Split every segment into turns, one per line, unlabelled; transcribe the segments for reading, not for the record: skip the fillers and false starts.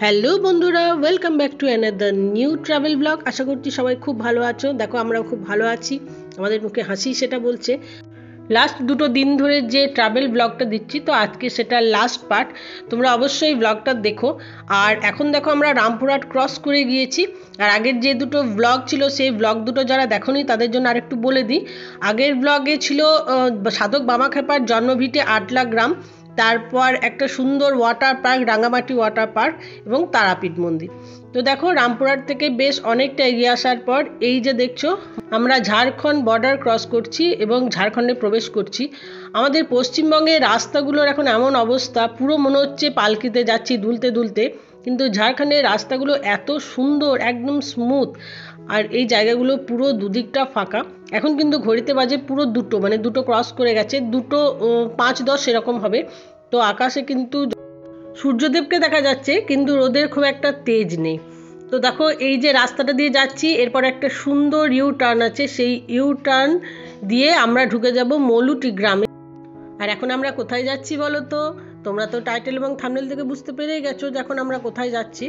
Hello বন্ধুরা, welcome back to another new travel blog. আশা করছি সবাই খুব ভালো আছো। দেখো আমরাও খুব ভালো আছি, আমাদের মুখে হাসি সেটা বলছে। লাস্ট দুটো দিন ধরে যে ট্রাভেল ব্লগটা দিচ্ছি, তো আজকে সেটা লাস্ট পার্ট। তোমরা অবশ্যই ব্লগটা দেখো। আর এখন দেখো আমরা রামপুরহাট ক্রস করে গিয়েছি। আর আগের যে দুটো ব্লগ ছিল সেই ব্লগ দুটো যারা দেখোনি তাদের জন্য আরেকটু বলে দিই। আগের ব্লগে ছিল সাধক বামাখ্যাপার জন্মভিটে আটলা গ্রাম, তারপর একটা সুন্দর water park Rangamati water park এবং তারাপীঠ মন্দির। তো দেখো রামপুরহাট থেকে বেশ অনেকটা এগিয়ে আসার পর এই যে দেখছো আমরা ঝাড়খণ্ড বর্ডার ক্রস করছি এবং ঝাড়খণ্ডে প্রবেশ করছি। আমাদের পশ্চিমবঙ্গের রাস্তাগুলোর এখন এমন অবস্থা, পুরো মনে হচ্ছে পালকিতে যাচ্ছি দুলতে দুলতে, কিন্তু ঝাড়খণ্ডের রাস্তাগুলো এত সুন্দর, একদম স্মুথ। আর এই জায়গাগুলো পুরো দুদিকটা ফাঁকা। এখন কিন্তু ঘড়িতে বাজে পুরো দুটো, মানে দুটো ক্রস করে গেছে, 2:05-10 এরকম হবে। তো আকাশে কিন্তু সূর্যদেবকে দেখা যাচ্ছে, কিন্তু রোদের খুব একটা তেজ নেই। তো দেখো এই যে রাস্তাটা দিয়ে যাচ্ছি, এরপর একটা সুন্দর ইউ টার্ন আছে, সেই ইউ টার্ন দিয়ে আমরা ঢুকে যাব মৌলুটি গ্রামে। আর এখন আমরা কোথায় যাচ্ছি বলো তো? তোমরা তো টাইটেল এবং থাম্বনেল থেকে বুঝতে পেরেই গেছো যে এখন আমরা কোথায় যাচ্ছি।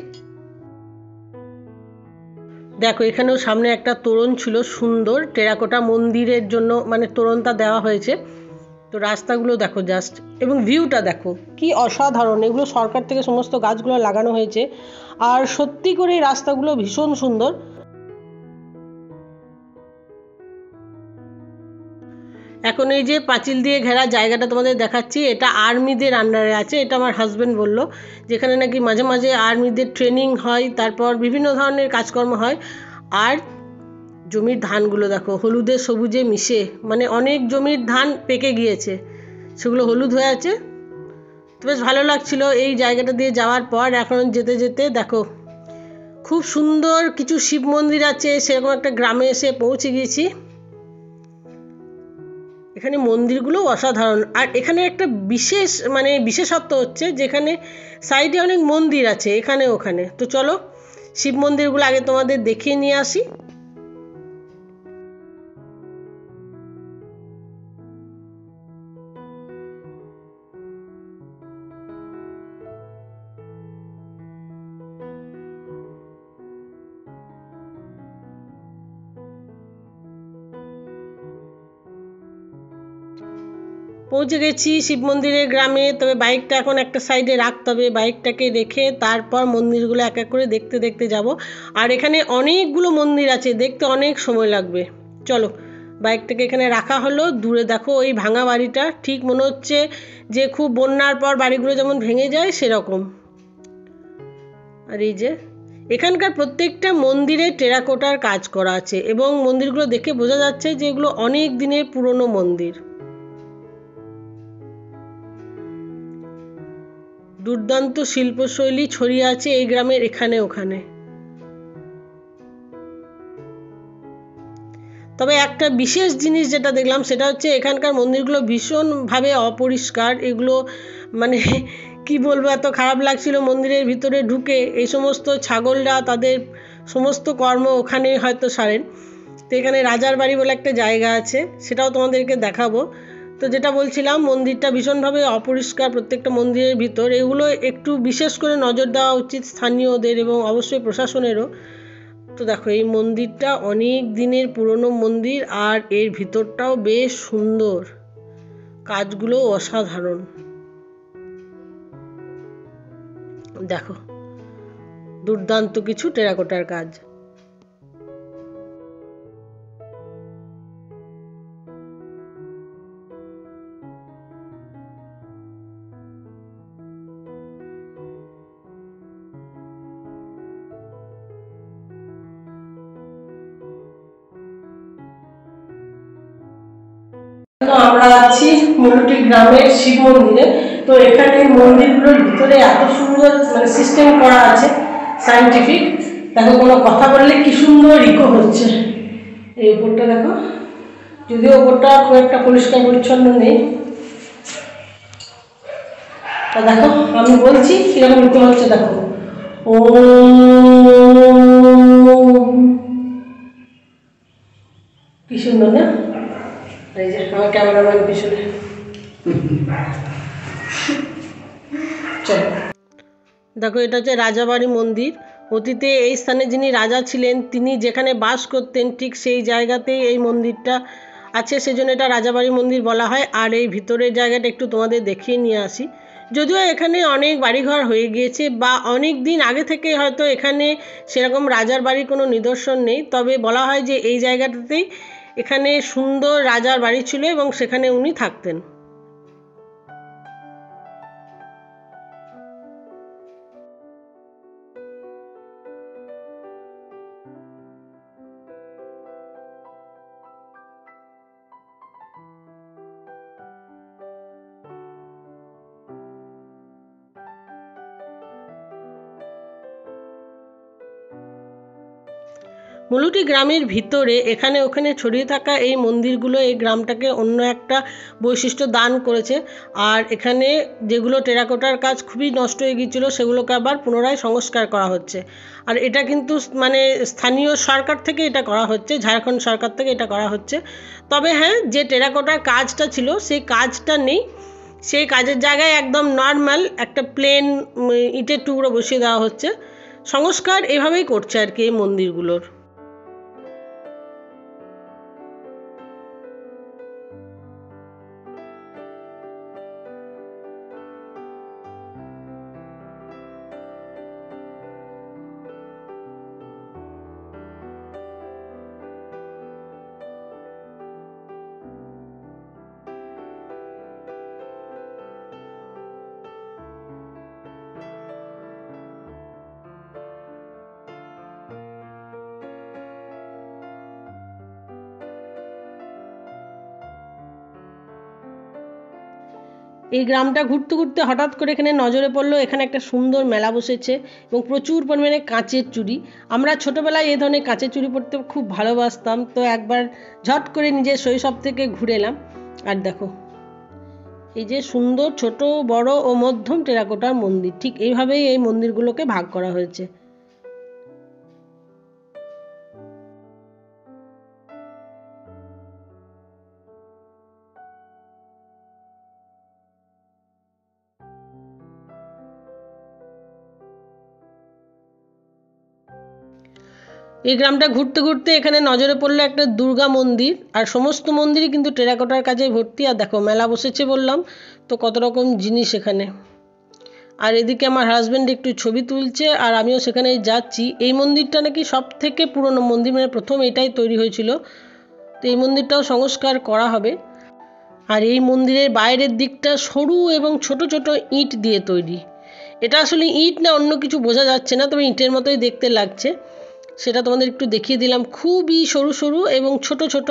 দেখো এখানেও সামনে একটা তোরণ ছিল সুন্দর, টেরাকোটা মন্দিরের জন্য মানে তোরণটা দেওয়া হয়েছে। তো রাস্তাগুলো দেখো জাস্ট, এবং ভিউটা দেখো কি অসাধারণ। এগুলো সরকার থেকে সমস্ত গাছগুলো লাগানো হয়েছে, আর সত্যি করে এই রাস্তাগুলো ভীষণ সুন্দর। এখন এই যে পাঁচিল দিয়ে ঘেরা জায়গাটা তোমাদের দেখাচ্ছি, এটা আর্মিদের আন্ডারে আছে। এটা আমার হাজব্যান্ড বললো, যেখানে নাকি মাঝে মাঝে আর্মিদের ট্রেনিং হয়, তারপর বিভিন্ন ধরনের কাজকর্ম হয়। আর জমির ধানগুলো দেখো হলুদে সবুজে মিশে, মানে অনেক জমির ধান পেকে গিয়েছে, সেগুলো হলুদ হয়ে আছে। তো বেশ ভালো লাগছিল এই জায়গাটা দিয়ে যাওয়ার পর। এখন যেতে যেতে দেখো খুব সুন্দর কিছু শিব মন্দির আছে, সেরকম একটা গ্রামে এসে পৌঁছে গিয়েছি। এখানে মন্দিরগুলো অসাধারণ। আর এখানে একটা বিশেষত্ব হচ্ছে, যেখানে সাইডে অনেক মন্দির আছে এখানে ওখানে। তো চলো শিব মন্দিরগুলো আগে তোমাদের দেখিয়ে নিয়ে আসি। পৌঁছে গেছি শিব মন্দিরের গ্রামে। তবে বাইকটা এখন একটা সাইডে রাখতে হবে, বাইকটাকে রেখে তারপর মন্দিরগুলো এক এক করে দেখতে দেখতে যাব। আর এখানে অনেকগুলো মন্দির আছে, দেখতে অনেক সময় লাগবে। চলো বাইকটাকে এখানে রাখা হলো। দূরে দেখো ওই ভাঙা বাড়িটা, ঠিক মনে হচ্ছে যে খুব বন্যার পর বাড়িগুলো যেমন ভেঙে যায় সেরকম। আর এই যে এখানকার প্রত্যেকটা মন্দিরে টেরাকোটার কাজ করা আছে, এবং মন্দিরগুলো দেখে বোঝা যাচ্ছে যে এগুলো অনেক দিনের পুরনো মন্দির। দুর্দান্ত শিল্পশৈলী ছড়িয়ে আছে এই গ্রামের এখানে ওখানে। তবে একটা বিশেষ জিনিস যেটা দেখলাম সেটা হচ্ছে এখানকার মন্দিরগুলো ভীষণভাবে অপরিষ্কার। এগুলো মানে কি বলবো, এত খারাপ লাগছিল মন্দিরের ভিতরে ঢুকে। এই সমস্ত ছাগলরা তাদের সমস্ত কর্ম ওখানে হয়তো সারেন। তো এখানে রাজার বাড়ি বলে একটা জায়গা আছে, সেটাও তোমাদেরকে দেখাবো। তো যেটা বলছিলাম, মন্দিরটা ভীষণভাবে অপরিষ্কার প্রত্যেকটা মন্দিরের ভিতর। এগুলো একটু বিশেষ করে নজর দেওয়া উচিত স্থানীয়দের এবং অবশ্যই প্রশাসনেরও। তো দেখো এই মন্দিরটা অনেক দিনের পুরনো মন্দির, আর এর ভিতরটাও বেশ সুন্দর, কাজগুলো অসাধারণ। দেখো দুর্দান্ত কিছু টেরাকোটার কাজ। আমরা আছি মৌলুটি গ্রামের শিব মন্দিরে। তো এখানে মন্দিরগুলোর ভিতরে এত সুন্দর মানে সিস্টেম করা আছে, সায়েন্টিফিক। দেখো কোনো কথা বললে কি সুন্দর ইকো হচ্ছে। এই উপরটা দেখো, যদিও উপরটা খুব একটা পরিষ্কার পরিচ্ছন্ন নেই। তা দেখো আমি বলছি কিরকম ইকো হচ্ছে, দেখো ও কি সুন্দর না? এই যে আমার ক্যামেরাম্যান পিছনে। চলো দেখো এটা হচ্ছে রাজাবাড়ি মন্দির। অতীতে এই স্থানে যিনি রাজা ছিলেন তিনি যেখানে বাস করতেন ঠিক সেই জায়গাতেই এই মন্দিরটা আছে, সেজন্য এটা রাজাবাড়ি মন্দির বলা হয়। আর এই ভিতরের জায়গাটা একটু তোমাদের দেখিয়ে নিয়ে আসি। যদিও এখানে অনেক বাড়িঘর হয়ে গিয়েছে বা অনেক দিন আগে থেকে হয়তো এখানে সেরকম রাজার বাড়ির কোনো নিদর্শন নেই, তবে বলা হয় যে এই জায়গাটাতেই এখানে সুন্দর রাজার বাড়ি ছিল এবং সেখানে উনি থাকতেন। মুলুটি গ্রামের ভিতরে এখানে ওখানে ছড়িয়ে থাকা এই মন্দিরগুলো এই গ্রামটাকে অন্য একটা বৈশিষ্ট্য দান করেছে। আর এখানে যেগুলো টেরাকোটার কাজ খুবই নষ্ট হয়ে গিয়েছিলো সেগুলোকে আবার পুনরায় সংস্কার করা হচ্ছে। আর এটা কিন্তু মানে স্থানীয় সরকার থেকে এটা করা হচ্ছে, ঝাড়খণ্ড সরকার থেকে এটা করা হচ্ছে। তবে হ্যাঁ, যে টেরাকোটার কাজটা ছিল সেই কাজটা নেই, সেই কাজের জায়গায় একদম নর্মাল একটা প্লেন ইটের টুকরো বসিয়ে দেওয়া হচ্ছে। সংস্কার এভাবেই করছে আর কি এই মন্দিরগুলোর। এই গ্রামটা ঘুরতে ঘুরতে হঠাৎ করে এখানে নজরে পড়লো এখানে একটা সুন্দর মেলা বসেছে এবং প্রচুর পরিমাণে কাঁচের চুড়ি। আমরা ছোটোবেলায় এই ধরনের কাঁচের চুড়ি পরতে খুব ভালোবাসতাম, তো একবার ঝট করে নিজের শৈশব থেকে ঘুরে এলাম। আর দেখো এই যে সুন্দর ছোট বড় ও মধ্যম টেরাকোটার মন্দির, ঠিক এইভাবেই এই মন্দিরগুলোকে ভাগ করা হয়েছে। এই গ্রামটা ঘুরতে ঘুরতে এখানে নজরে পড়লো একটা দুর্গা মন্দির, আর সমস্ত মন্দিরই কিন্তু টেরাকোটার কাজে ভর্তি। আর দেখো মেলা বসেছে বললাম তো, কত রকম জিনিস এখানে। আর এদিকে আমার হাজব্যান্ড একটু ছবি তুলছে আর আমিও সেখানে যাচ্ছি। এই মন্দিরটা নাকি সব থেকে পুরনো মন্দির, মানে প্রথম এটাই তৈরি হয়েছিল, তো এই মন্দিরটাও সংস্কার করা হবে। আর এই মন্দিরের বাইরের দিকটা সরু এবং ছোট ছোট ইট দিয়ে তৈরি। এটা আসলে ইট না অন্য কিছু বোঝা যাচ্ছে না, তবে ইটের মতোই দেখতে লাগছে, সেটা তোমাদের একটু দেখিয়ে দিলাম। খুবই সরু সরু এবং ছোট ছোট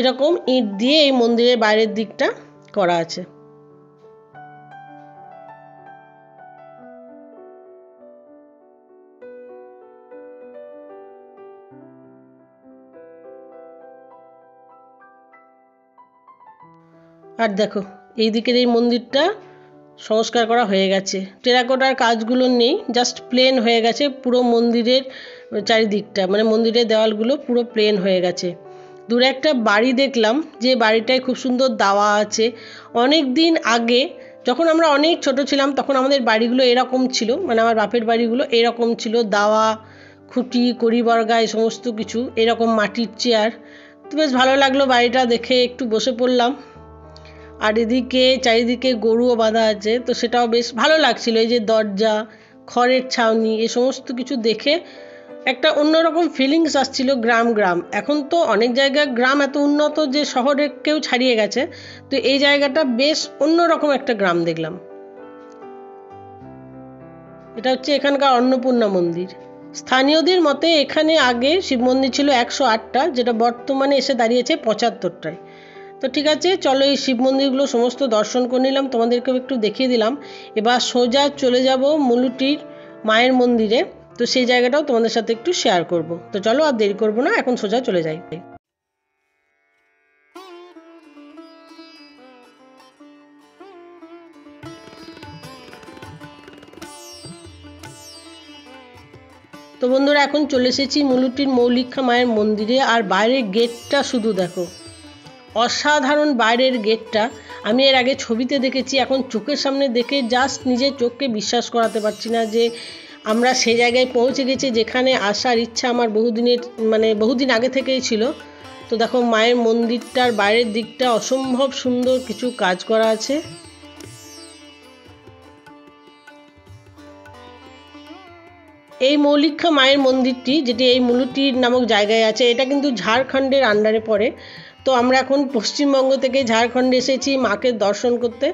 এরকম ইট দিয়ে এই মন্দিরের বাইরের দিকটা করা আছে। আর দেখো এই দিকের এই মন্দিরটা সংস্কার করা হয়ে গেছে, টেরাকোটার কাজগুলো নেই, জাস্ট প্লেন হয়ে গেছে পুরো মন্দিরের চারিদিকটা, মানে মন্দিরের দেওয়ালগুলো পুরো প্লেন হয়ে গেছে। দূরে একটা বাড়ি দেখলাম, যে বাড়িটায় খুব সুন্দর দাওয়া আছে। অনেক দিন আগে যখন আমরা অনেক ছোট ছিলাম তখন আমাদের বাড়িগুলো এরকম ছিল, মানে আমার বাপের বাড়িগুলো এরকম ছিল, দাওয়া খুঁটি কড়িবর্গা এই সমস্ত কিছু, এরকম মাটির চেয়ার। তো বেশ ভালো লাগলো বাড়িটা দেখে, একটু বসে পড়লাম। আর এদিকে চারিদিকে গরুও বাঁধা আছে, তো সেটাও বেশ ভালো লাগছিল। এই যে দরজা, খড়ের ছাউনি, এই সমস্ত কিছু দেখে একটা অন্যরকম ফিলিংস আসছিল গ্রাম গ্রাম। এখন তো অনেক জায়গায় গ্রাম এত উন্নত যে শহরেকেও ছাড়িয়ে গেছে, তো এই জায়গাটা বেশ অন্যরকম একটা গ্রাম দেখলাম। এটা হচ্ছে এখানকার অন্নপূর্ণা মন্দির। স্থানীয়দের মতে এখানে আগে শিব মন্দির ছিল 108টা, যেটা বর্তমানে এসে দাঁড়িয়েছে 75টায়। তো ঠিক আছে, চলো এই শিব মন্দিরগুলো সমস্ত দর্শন করে নিলাম, তোমাদেরকেও একটু দেখিয়ে দিলাম। এবার সোজা চলে যাব মুলুটির মায়ের মন্দিরে, তো সেই জায়গাটাও তোমাদের সাথে একটু শেয়ার করব। তো চলো আর দেরি করব না, এখন সোজা চলে যাই। তো বন্ধুরা এখন চলে এসেছি মুলুটির মৌলিকা মায়ের মন্দিরে। আর বাইরের গেটটা শুধু দেখো, অসাধারণ বাইরের গেটটা। আমি এর আগে ছবিতে দেখেছি, এখন চোখের সামনে দেখে জাস্ট নিজের চোখকে বিশ্বাস করাতে পারছি না যে আমরা সেই জায়গায় পৌঁছে গেছি যেখানে আসার ইচ্ছা আমার বহুদিন আগে থেকেই ছিল। তো দেখো মায়ের মন্দিরটার বাইরের দিকটা অসম্ভব সুন্দর কিছু কাজ করা আছে। এই মৌলিকা মায়ের মন্দিরটি, যেটি এই মুলুটির নামক জায়গায় আছে, এটা কিন্তু ঝাড়খণ্ডের আন্ডারে পড়ে। তো আমরা এখন পশ্চিমবঙ্গ থেকে ঝাড়খণ্ডে এসেছি মাকে দর্শন করতে।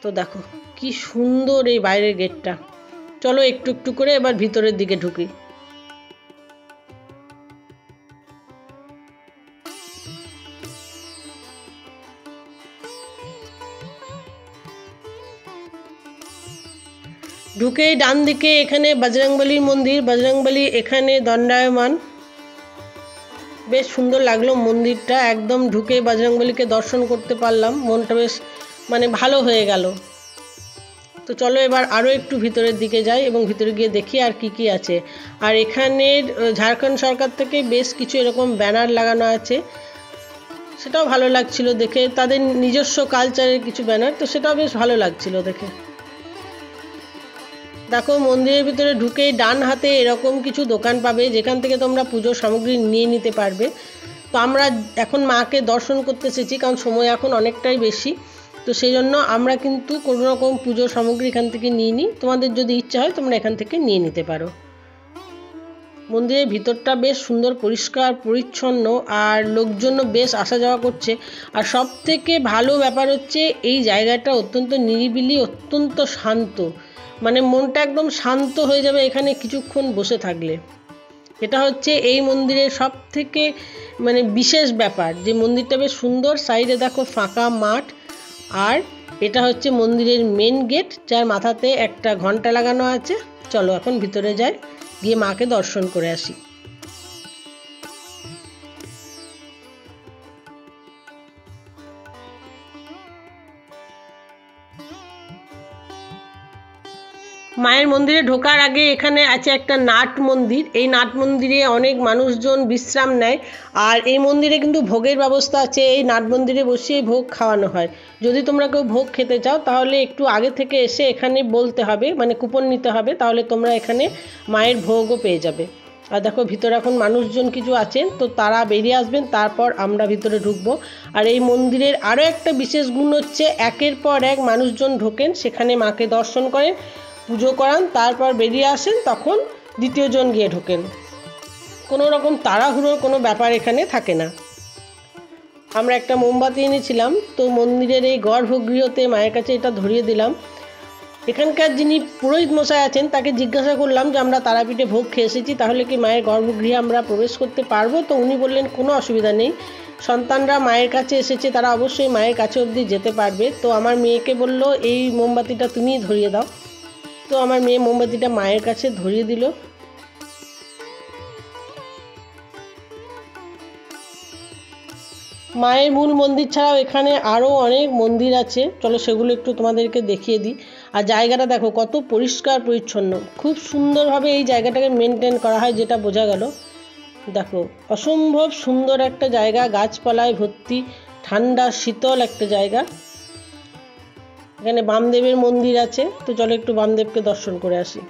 তো দেখো কি সুন্দর এই বাইরের গেটটা। চলো একটু একটু করে এবার ভিতরের দিকে ঢুকি। ঢুকেই ডান দিকে এখানে বজরংবলীর মন্দির, বজরংবলী এখানে দণ্ডায়মান। বেশ সুন্দর লাগলো মন্দিরটা, একদম ঢুকে বজরংবলীকে দর্শন করতে পারলাম, মনটা বেশ ভালো হয়ে গেল। তো চলো এবার আরও একটু ভিতরের দিকে যাই এবং ভিতরে গিয়ে দেখি আর কি কি আছে। আর এখানে ঝাড়খণ্ড সরকার থেকে বেশ কিছু এরকম ব্যানার লাগানো আছে, সেটাও ভালো লাগছিল দেখে, তাদের নিজস্ব কালচারের কিছু ব্যানার, তো সেটাও বেশ ভালো লাগছিল দেখে। দেখো মন্দিরের ভিতরে ঢুকেই ডান হাতে এরকম কিছু দোকান পাবে যেখান থেকে তোমরা পুজোর সামগ্রী নিয়ে নিতে পারবে। তো আমরা এখন মাকে দর্শন করতে এসেছি, কারণ সময় এখন অনেকটাই বেশি, তো সেই জন্য আমরা কিন্তু কোনো রকম পুজোর সামগ্রী এখান থেকে নিয়ে নিই। তোমাদের যদি ইচ্ছা হয় তোমরা এখান থেকে নিয়ে নিতে পারো। মন্দিরের ভিতরটা বেশ সুন্দর, পরিষ্কার পরিচ্ছন্ন, আর লোকজনও বেশ আসা যাওয়া করছে। আর সব থেকে ভালো ব্যাপার হচ্ছে এই জায়গাটা অত্যন্ত নিরিবিলি, অত্যন্ত শান্ত, মনটা একদম শান্ত হয়ে যাবে এখানে কিছুক্ষণ বসে থাকলে। এটা হচ্ছে এই মন্দিরের সব থেকে বিশেষ ব্যাপার, যে মন্দিরটা বেশ সুন্দর। সাইডে দেখো ফাঁকা মাঠ, আর এটা হচ্ছে মন্দিরের মেন গেট, যার মাথাতে একটা ঘন্টা লাগানো আছে। চলো এখন ভিতরে যাই, গিয়ে মাকে দর্শন করে আসি। মায়ের মন্দিরে ঢোকার আগে এখানে আছে একটা নাট মন্দির। এই নাট মন্দিরে অনেক মানুষজন বিশ্রাম নেয়, আর এই মন্দিরে কিন্তু ভোগের ব্যবস্থা আছে। এই নাট মন্দিরে বসিয়ে ভোগ খাওয়ানো হয়। যদি তোমরা কেউ ভোগ খেতে চাও তাহলে একটু আগে থেকে এসে এখানে বলতে হবে, কুপন নিতে হবে, তাহলে তোমরা এখানে মায়ের ভোগও পেয়ে যাবে। আর দেখো ভিতরে এখন মানুষজন কিছু আছেন, তো তারা বেরিয়ে আসবেন, তারপর আমরা ভিতরে ঢুকবো। আর এই মন্দিরের আরও একটা বিশেষ গুণ হচ্ছে একের পর এক মানুষজন ঢোকেন, সেখানে মাকে দর্শন করেন, পুজো করান, তারপর বেরিয়ে আসেন, তখন দ্বিতীয় জন গিয়ে ঢোকেন। কোনো রকম তাড়াহুড়োর কোনো ব্যাপার এখানে থাকে না। আমরা একটা মোমবাতি এনেছিলাম, তো মন্দিরের এই গর্ভগৃহতে মায়ের কাছে এটা ধরিয়ে দিলাম। এখানকার যিনি পুরোহিত মশাই আছেন তাকে জিজ্ঞাসা করলাম যে আমরা তারাপীঠে ভোগ খেয়ে এসেছি, তাহলে কি মায়ের গর্ভগৃহে আমরা প্রবেশ করতে পারবো? তো উনি বললেন কোনো অসুবিধা নেই, সন্তানরা মায়ের কাছে এসেছে, তারা অবশ্যই মায়ের কাছে অবধি যেতে পারবে। তো আমার মেয়েকে বলল এই মোমবাতিটা তুমিই ধরিয়ে দাও। তো আমার মেয়ে মোমবাতিটা মায়ের কাছে ধরিয়ে দিল। মায়ের মূল মন্দির ছাড়াও এখানে আরও অনেক মন্দির আছে, চলো সেগুলো একটু তোমাদেরকে দেখিয়ে দিই। আর জায়গাটা দেখো কত পরিষ্কার পরিচ্ছন্ন, খুব সুন্দরভাবে এই জায়গাটাকে মেনটেন করা হয়, যেটা বোঝা গেল। দেখো অসম্ভব সুন্দর একটা জায়গা, গাছপালায় ভর্তি, ঠান্ডা শীতল একটা জায়গা। এখানে বামদেবের মন্দির আছে, তো চলো একটু বামদেবকে দর্শন করে আসি।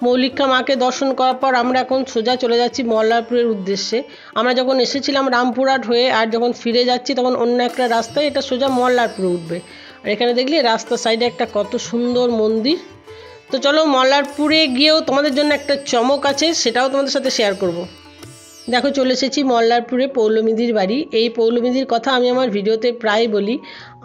মৌলিকা মাকে দর্শন করার পর আমরা এখন সোজা চলে যাচ্ছি মল্লারপুরের উদ্দেশ্যে। আমরা যখন এসেছিলাম রামপুরহাট হয়ে, আর যখন ফিরে যাচ্ছি তখন অন্য একটা রাস্তায়, এটা সোজা মল্লারপুরে উঠবে। আর এখানে দেখলে রাস্তার সাইডে একটা কত সুন্দর মন্দির। তো চলো মল্লারপুরে গিয়েও তোমাদের জন্য একটা চমক আছে, সেটাও তোমাদের সাথে শেয়ার করব। দেখো চলে এসেছি মল্লারপুরে পৌলমীদির বাড়ি। এই পৌলমীদির কথা আমি আমার ভিডিওতে প্রায় বলি।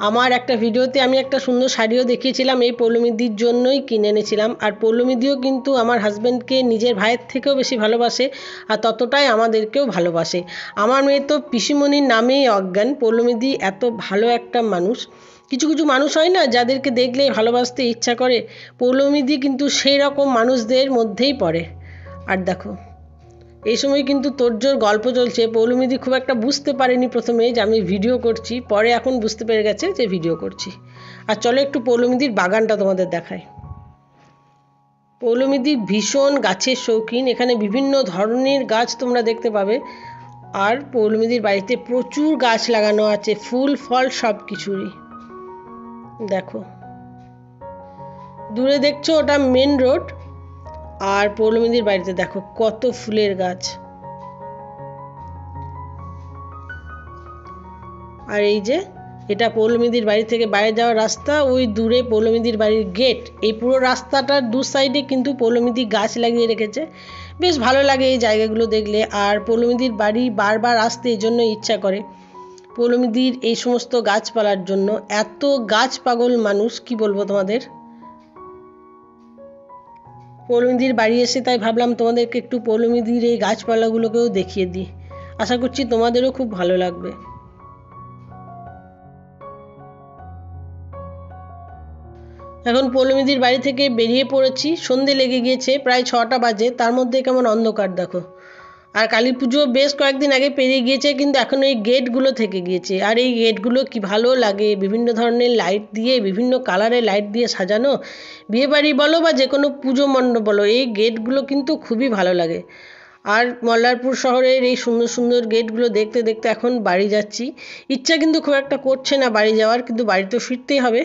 আমার একটা ভিডিওতে আমি একটা সুন্দর শাড়িও দেখিয়েছিলাম, এই পৌলমীদির জন্যই কিনে এনেছিলাম। আর পৌলমীদিও কিন্তু আমার হাজব্যান্ডকে নিজের ভাইয়ের থেকেও বেশি ভালোবাসে, আর ততটাই আমাদেরকেও ভালোবাসে। আমার মেয়ে তো পিসিমণির নামেই অজ্ঞান। পৌলমীদি এত ভালো একটা মানুষ। কিছু কিছু মানুষ হয় না যাদেরকে দেখলেই ভালোবাসতে ইচ্ছা করে, পৌলমীদি কিন্তু সেই রকম মানুষদের মধ্যেই পড়ে। আর দেখো এই সময় কিন্তু তোড়জোড় গল্প চলছে। পৌলমীদি খুব একটা বুঝতে পারেনি প্রথমে যে আমি ভিডিও করছি, পরে এখন বুঝতে পেরে গেছে যে ভিডিও করছি। আর চলো একটু পৌলমীদির বাগানটা তোমাদের দেখাই। পৌলমীদি ভীষণ গাছের শৌখিন, এখানে বিভিন্ন ধরনের গাছ তোমরা দেখতে পাবে। আর পৌলমীদির বাড়িতে প্রচুর গাছ লাগানো আছে, ফুল ফল সব কিছুরই। দেখো দূরে দেখছো ওটা মেন রোড। আর পৌলমীদির বাড়িতে দেখো কত ফুলের গাছ। আর এই যে এটা পৌলমীদির বাড়ি থেকে বাইরে যাওয়ার রাস্তা, ওই দূরে পৌলমীদির বাড়ির গেট। এই পুরো রাস্তাটার দু সাইডে কিন্তু পৌলমীদি গাছ লাগিয়ে রেখেছে, বেশ ভালো লাগে এই জায়গাগুলো দেখলে। আর পৌলমীদির বাড়ি বারবার আসতে এই জন্য ইচ্ছা করে, পৌলমীদির এই সমস্ত গাছপালার জন্য। এত গাছ পাগল মানুষ, কি বলবো তোমাদের। পৌলমীদির বাড়ি এসে তাই ভাবলাম তোমাদেরকে একটু পৌলমীদির এই গাছপালাগুলোকেও দেখিয়ে দিই। আশা করছি তোমাদেরও খুব ভালো লাগবে। এখন পৌলমীদির বাড়ি থেকে বেরিয়ে পড়েছি, সন্ধে লেগে গিয়েছে, প্রায় 6টা বাজে। তার মধ্যে কেমন অন্ধকার দেখো। আর কালী পুজো বেশ কয়েকদিন আগে পেরিয়ে গিয়েছে, কিন্তু এখন এই গেটগুলো থেকে গিয়েছে। আর এই গেটগুলো কি ভালো লাগে, বিভিন্ন ধরনের লাইট দিয়ে, বিভিন্ন কালারের লাইট দিয়ে সাজানো। বিয়েবাড়ি বলো বা যে কোনো পুজো মণ্ডপ বলো, এই গেটগুলো কিন্তু খুবই ভালো লাগে। আর মল্লারপুর শহরের এই সুন্দর সুন্দর গেটগুলো দেখতে দেখতে এখন বাড়ি যাচ্ছি। ইচ্ছা কিন্তু খুব একটা করছে না বাড়ি যাওয়ার, কিন্তু বাড়ি তো ফিরতেই হবে।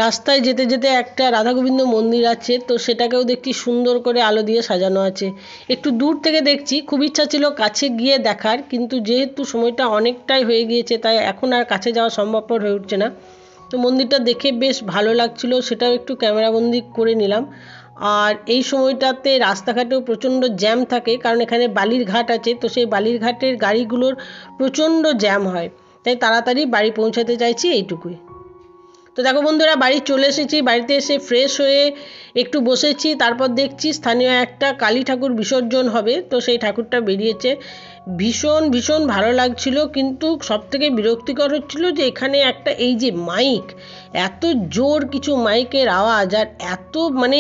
রাস্তায় যেতে যেতে একটা রাধা গোবিন্দ মন্দির আছে, তো সেটাকেও দেখছি সুন্দর করে আলো দিয়ে সাজানো আছে। একটু দূর থেকে দেখছি, খুব ইচ্ছা ছিল কাছে গিয়ে দেখার, কিন্তু যেহেতু সময়টা অনেকটাই হয়ে গিয়েছে তাই এখন আর কাছে যাওয়া সম্ভবপর হয়ে উঠছে না। তো মন্দিরটা দেখে বেশ ভালো লাগছিল, সেটাও একটু ক্যামেরাবন্দি করে নিলাম। আর এই সময়টাতে রাস্তাঘাটেও প্রচণ্ড জ্যাম থাকে, কারণ এখানে বালির ঘাট আছে, তো সেই বালির ঘাটের গাড়িগুলোর প্রচণ্ড জ্যাম হয়, তাই তাড়াতাড়ি বাড়ি পৌঁছাতে চাইছি, এইটুকুই। তো দেখো বন্ধুরা, বাড়ি চলে এসেছি। বাড়িতে এসে ফ্রেশ হয়ে একটু বসেছি, তারপর দেখছি স্থানীয় একটা কালী ঠাকুর বিসর্জন হবে, তো সেই ঠাকুরটা বেরিয়েছে। ভীষণ ভীষণ ভালো লাগছিল, কিন্তু সবথেকে বিরক্তিকর হচ্ছিল যে এখানে একটা এই যে মাইক, এত জোর কিছু মাইকের আওয়াজ, আর এত মানে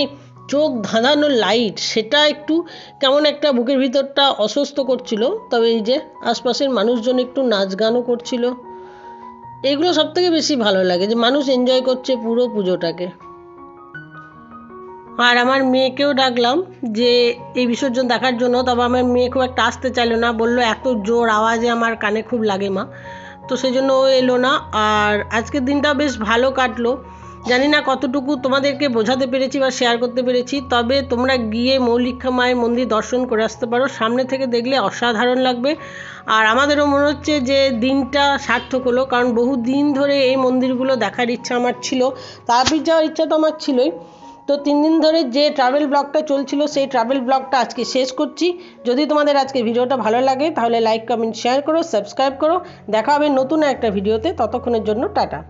চোখ ধাঁধানো লাইট, সেটা একটু কেমন একটা বুকের ভিতরটা অস্বস্ত করছিল। তবে এই যে আশপাশের মানুষজন একটু নাচ গানও করছিল, এগুলো সবথেকে বেশি ভালো লাগে, যে মানুষ এনজয় করছে পুরো পুজোটাকে। আর আমার মেয়েকেও ডাকলাম যে এই বিসর্জন দেখার জন্য, তবে আমার মেয়ে খুব একটা আসতে চাইলো না, বললো এত জোর আওয়াজে আমার কানে খুব লাগে মা, তো সেই জন্য ও এলো না। আর আজকের দিনটা বেশ ভালো কাটলো। জানি না কতটুকু তোমাদেরকে বোঝাতে পেরেছি বা শেয়ার করতে পেরেছি, তবে তোমরা গিয়ে মৌলিকা মায়ের মন্দির দর্শন করে আসতে পারো, সামনে থেকে দেখলে অসাধারণ লাগবে। আর আমাদেরও মনে হচ্ছে যে দিনটা সার্থক হলো, কারণ বহু দিন ধরে এই মন্দিরগুলো দেখার ইচ্ছা আমার ছিল, তারাপীঠ যাওয়ার ইচ্ছা তো আমার ছিলই। তো 3 দিন ধরে যে ট্রাভেল ব্লগটা চলছিল, সেই ট্রাভেল ব্লগটা আজকে শেষ করছি। যদি তোমাদের আজকে ভিডিওটা ভালো লাগে তাহলে লাইক কমেন্ট শেয়ার করো, সাবস্ক্রাইব করো। দেখা হবে নতুন একটা ভিডিওতে, ততক্ষণের জন্য টাটা।